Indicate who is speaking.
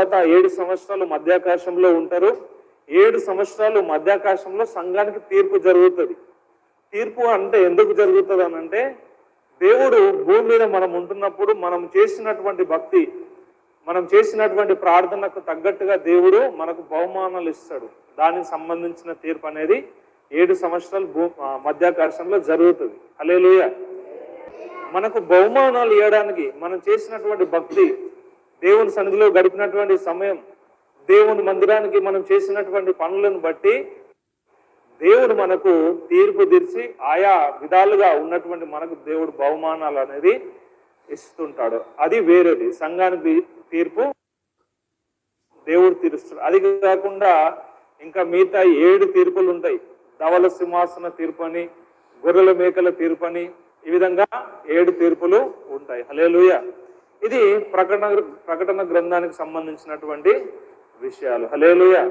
Speaker 1: తర్వాత 7 సంవత్సరాలు మధ్యాకాశంలో ఉంటారు. 7 సంవత్సరాలు మధ్యాకాశంలో సంఘానికి తీర్పు జరుగుతుంది. తీర్పు అంటే ఎందుకు జరుగుతుంది అని అంటే, దేవుడు భూమి మీద మనం ఉంటున్నప్పుడు మనం చేసినటువంటి భక్తి, మనం చేసినటువంటి ప్రార్థనకు తగ్గట్టుగా దేవుడు మనకు బహుమానాలు ఇస్తాడు. దానికి సంబంధించిన తీర్పు అనేది 7 సంవత్సరాలు మధ్యాకాశంలో జరుగుతుంది. హల్లెలూయా. మనకు బహుమానాలు ఇవ్వడానికి మనం చేసినటువంటి భక్తి, దేవుని సన్నిధిలో గడిపినటువంటి సమయం, దేవుని మందిరానికి మనం చేసినటువంటి పనులను బట్టి దేవుడు మనకు తీర్పు తీర్చి ఆయా విధాలుగా ఉన్నటువంటి మనకు దేవుడు బహుమానాలు అనేది ఇస్తుంటాడు. అది వేరేది. సంఘానికి తీర్పు దేవుడు తీరుస్తాడు. అది కాకుండా ఇంకా మిగతా 7 తీర్పులు ఉంటాయి. ధవల సింహాసన తీర్పు అని, గొర్రెల మేకల తీర్పు అని, ఈ విధంగా 7 తీర్పులు ఉంటాయి. హల్లెలూయా. ఇది ప్రకటన గ్రంథానికి సంబంధించినటువంటి విషయాలు. హల్లెలూయా.